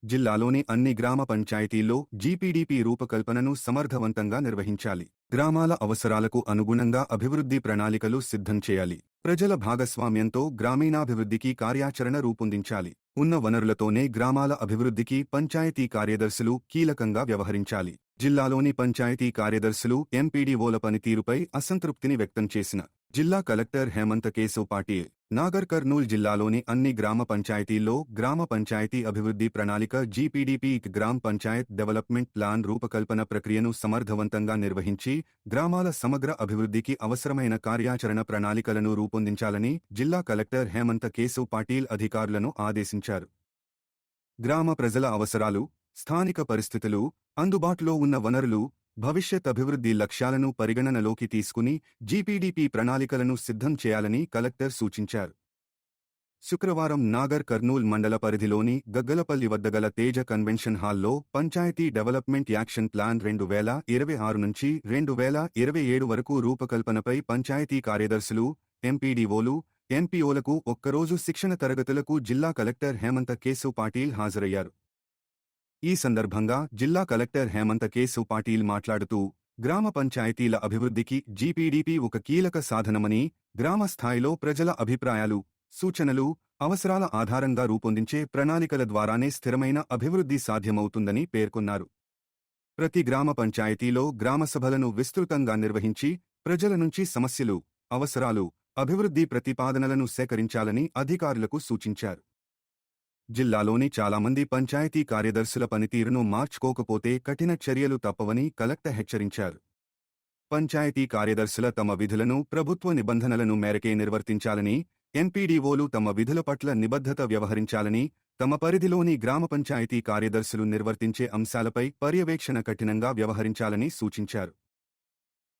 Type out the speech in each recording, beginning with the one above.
జిల్లాలోని అన్ని గ్రామ పంచాయతీల్లో జీపీడీపీ రూపకల్పనను సమర్థవంతంగా నిర్వహించాలి. గ్రామాల అవసరాలకు అనుగుణంగా అభివృద్ధి ప్రణాళికలు సిద్ధం చేయాలి. ప్రజల భాగస్వామ్యంతో గ్రామీణాభివృద్ధికి కార్యాచరణ రూపొందించాలి. ఉన్న వనరులతోనే గ్రామాల అభివృద్ధికి పంచాయతీ కార్యదర్శులు కీలకంగా వ్యవహరించాలి. జిల్లాలోని పంచాయతీ కార్యదర్శులు ఎంపీడీఓల పనితీరుపై అసంతృప్తిని వ్యక్తం చేసిన జిల్లా కలెక్టర్ హేమంత్ కేశవ్ పాటిల్ నాగర్ కర్నూల్ జిల్లాలోని అన్ని గ్రామ పంచాయతీల్లో గ్రామ పంచాయతీ అభివృద్ధి ప్రణాళిక GPDP gram Panchayat development plan రూపకల్పన ప్రక్రియను సమర్థవంతంగా నిర్వహించి గ్రామాల సమగ్ర అభివృద్ధికి అవసరమైన కార్యాచరణ ప్రణాళికలను రూపొందించాలని జిల్లా కలెక్టర్ హేమంత్ కేశవ్ పాటిల్ అధికారులను ఆదేశించారు. గ్రామ ప్రజల అవసరాలు, స్థానిక పరిస్థితులు, అందుబాటులో ఉన్న వనరులు, భవిష్యత్ అభివృద్ధి లక్ష్యాలను పరిగణనలోకి తీసుకుని జీపీడీపీ ప్రణాళికలను సిద్ధం చేయాలని కలెక్టర్ సూచించారు. శుక్రవారం నాగర్ కర్నూల్ మండల పరిధిలోని గగ్గలపల్లి వద్ద గల తేజ కన్వెన్షన్ హాల్లో పంచాయతీ డెవలప్మెంట్ యాక్షన్ ప్లాన్ 2026 నుంచి 2027 వరకు రూపకల్పనపై పంచాయతీ కార్యదర్శులు, ఎంపీడీఓలు, ఎంపీఓలకు ఒక్కరోజు శిక్షణ తరగతులకు జిల్లా కలెక్టర్ హేమంత్ కేశవ్ పాటిల్ హాజరయ్యారు. ఈ సందర్భంగా జిల్లా కలెక్టర్ హేమంత్ కేశవ్ పాటిల్ మాట్లాడుతూ, గ్రామ పంచాయతీల అభివృద్ధికి జీపీడీపీ ఒక కీలక సాధనమని, గ్రామ స్థాయిలో ప్రజల అభిప్రాయాలు, సూచనలు, అవసరాల ఆధారంగా రూపొందించే ప్రణాళికల ద్వారానే స్థిరమైన అభివృద్ధి సాధ్యమవుతుందని పేర్కొన్నారు. ప్రతి గ్రామ పంచాయతీలో గ్రామసభలను విస్తృతంగా నిర్వహించి ప్రజల నుంచి సమస్యలు, అవసరాలు, అభివృద్ధి ప్రతిపాదనలను సేకరించాలని అధికారులకు సూచించారు. జిల్లాలోని చాలామంది పంచాయతీ కార్యదర్శుల పనితీరును మార్చుకోకపోతే కఠిన చర్యలు తప్పవని కలెక్టర్ హెచ్చరించారు. పంచాయతీ కార్యదర్శుల తమ విధులను ప్రభుత్వ నిబంధనలను మేరకే నిర్వర్తించాలని, ఎంపీడీఓలు తమ విధుల పట్ల నిబద్ధత వ్యవహరించాలని, తమ పరిధిలోని గ్రామ పంచాయతీ కార్యదర్శులు నిర్వర్తించే అంశాలపై పర్యవేక్షణ కఠినంగా వ్యవహరించాలని సూచించారు.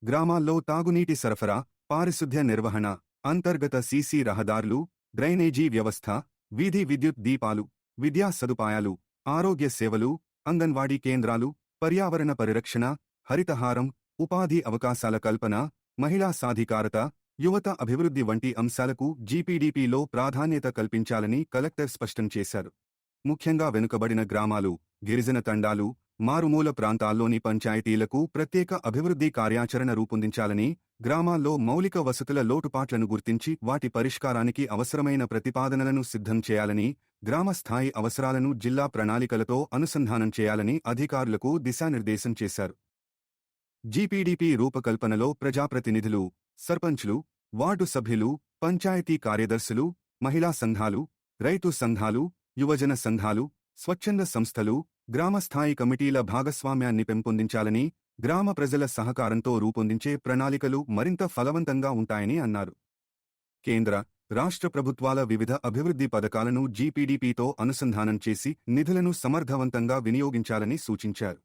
గ్రామాల్లో తాగునీటి సరఫరా, పారిశుద్ధ్య నిర్వహణ, అంతర్గత సీసీ రహదారులు, డ్రైనేజీ వ్యవస్థ, వీధి విద్యుత్ దీపాలు, విద్యా సదుపాయాలు, ఆరోగ్య సేవలు, అంగన్వాడీ కేంద్రాలు, పర్యావరణ పరిరక్షణ, హరితహారం, ఉపాధి అవకాశాల కల్పన, మహిళా సాధికారత, యువత అభివృద్ధి వంటి అంశాలకు జీపీడీపీలో ప్రాధాన్యత కల్పించాలని కలెక్టర్ స్పష్టం చేశారు. ముఖ్యంగా వెనుకబడిన గ్రామాలు, గిరిజన తండాలు, మారుమూల ప్రాంతాల్లోని పంచాయతీలకు ప్రత్యేక అభివృద్ధి కార్యాచరణ రూపొందించాలని, గ్రామాల్లో మౌలిక వసతుల లోటుపాట్లను గుర్తించి వాటి పరిష్కారానికి అవసరమైన ప్రతిపాదనలను సిద్ధం చేయాలని, గ్రామస్థాయి అవసరాలను జిల్లా ప్రణాళికలతో అనుసంధానం చేయాలని అధికారులకు దిశానిర్దేశం చేశారు. జీపీడీపీ రూపకల్పనలో ప్రజాప్రతినిధులు, సర్పంచ్లు, వార్డు సభ్యులు, పంచాయతీ కార్యదర్శులు, మహిళా సంఘాలు, రైతు సంఘాలు, యువజన సంఘాలు, స్వచ్ఛంద సంస్థలు, గ్రామస్థాయి కమిటీల భాగస్వామ్యాన్ని పెంపొందించాలని, గ్రామ ప్రజల సహకారంతో రూపొందించే ప్రణాళికలు మరింత ఫలవంతంగా ఉంటాయని అన్నారు. కేంద్ర, రాష్ట్ర ప్రభుత్వాల వివిధ అభివృద్ధి పథకాలను జీపీడీపీతో అనుసంధానం చేసి నిధులను సమర్థవంతంగా వినియోగించాలని సూచించారు.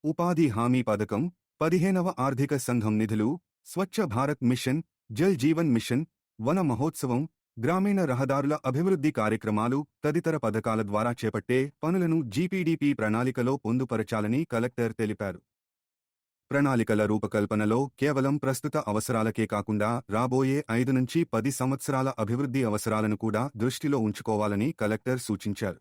ఉపాధి హామీ పథకం, 15వ ఆర్థిక సంఘం నిధులు, స్వచ్ఛ భారత్ మిషన్, జల్ జీవన్ మిషన్, వన మహోత్సవం, గ్రామీణ రహదారుల అభివృద్ధి కార్యక్రమాలు తదితర పథకాల ద్వారా చేపట్టే పనులను జీపీడీపీ ప్రణాళికలో పొందుపరచాలని కలెక్టర్ తెలిపారు. ప్రణాళికల రూపకల్పనలో కేవలం ప్రస్తుత అవసరాలకే కాకుండా రాబోయే 5 నుంచి 10 సంవత్సరాల అభివృద్ధి అవసరాలను కూడా దృష్టిలో ఉంచుకోవాలని కలెక్టర్ సూచించారు.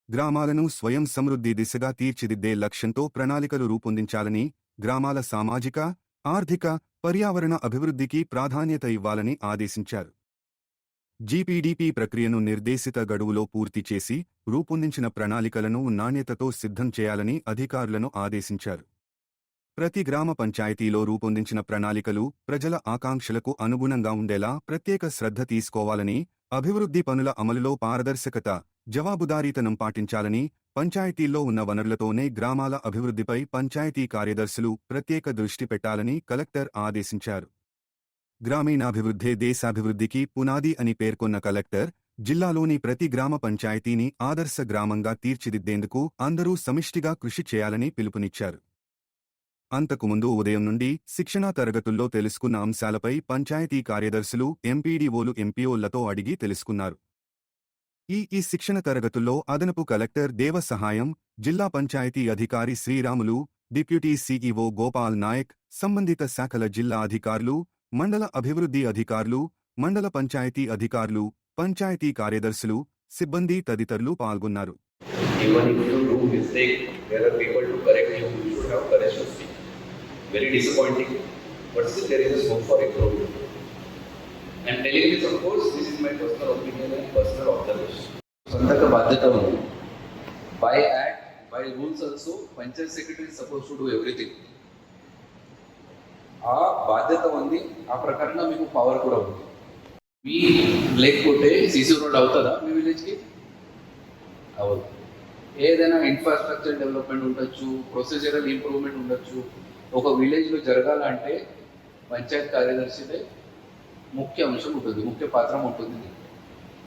గ్రామాలను స్వయం సమృద్ధి దిశగా తీర్చిదిద్దే లక్ష్యంతో ప్రణాళికలు రూపొందించాలని, గ్రామాల సామాజిక, ఆర్థిక, పర్యావరణ అభివృద్ధికి ప్రాధాన్యత ఇవ్వాలని ఆదేశించారు. జీపీడీపీ ప్రక్రియను నిర్దేశిత గడువులో పూర్తి చేసి రూపొందించిన ప్రణాళికలను నాణ్యతతో సిద్ధం చేయాలని అధికారులను ఆదేశించారు. ప్రతి గ్రామ పంచాయతీలో రూపొందించిన ప్రణాళికలు ప్రజల ఆకాంక్షలకు అనుగుణంగా ఉండేలా ప్రత్యేక శ్రద్ధ తీసుకోవాలని, అభివృద్ధి పనుల అమలులో పారదర్శకత, జవాబుదారీతనం పాటించాలని, పంచాయతీల్లో ఉన్న వనరులతోనే గ్రామాల అభివృద్ధిపై పంచాయతీ కార్యదర్శులు ప్రత్యేక దృష్టి పెట్టాలని కలెక్టర్ ఆదేశించారు. గ్రామీణాభివృద్ధే దేశాభివృద్ధికి పునాది అని పేర్కొన్న కలెక్టర్, జిల్లాలోని ప్రతి గ్రామ పంచాయతీని ఆదర్శ గ్రామంగా తీర్చిదిద్దేందుకు అందరూ సమిష్టిగా కృషి చేయాలని పిలుపునిచ్చారు. అంతకుముందు ఉదయం నుండి శిక్షణా తరగతుల్లో తెలుసుకున్న అంశాలపై పంచాయతీ కార్యదర్శులు, ఎంపీడీఓలు ఎంపీఓలతో అడిగి తెలుసుకున్నారు. ఈ శిక్షణ తరగతుల్లో అదనపు కలెక్టర్ దేవ సహాయం, జిల్లా పంచాయతీ అధికారి శ్రీరాములు, డిప్యూటీ సీఈఓ గోపాల్ నాయక్, సంబంధిత శాఖల జిల్లా అధికారులు, మండల అభివృద్ధి అధికారులు, మండల పంచాయతీ అధికారులు, పంచాయతీ కార్యదర్శులు, సిబ్బంది తదితరులు పాల్గొన్నారు. Even if you do mistake, there are people to correct you. You should have courage to speak. Very disappointing, but still there is a scope for improvement. I'm telling this, of course, this is my personal opinion and personal observation. స్వంతక బాధ్యత ఉంది. By act, by rules also Panchayat secretary suppose to do everything. ఆ బాధ్యత ఉంది, ఆ ప్రకారంగా మీకు power కూడా ఉంది. మీ లేకపోతే సీసీ రోడ్ అవుతుందా మీ విలేజ్కి? అవ్వదు. ఏదైనా ఇన్ఫ్రాస్ట్రక్చర్ డెవలప్మెంట్ ఉండొచ్చు, ప్రొసీజరల్ ఇంప్రూవ్మెంట్ ఉండొచ్చు. ఒక విలేజ్లో జరగాలంటే పంచాయత్ కార్యదర్శిదే ముఖ్య అంశం ఉంటుంది, ముఖ్య పాత్ర ఉంటుంది.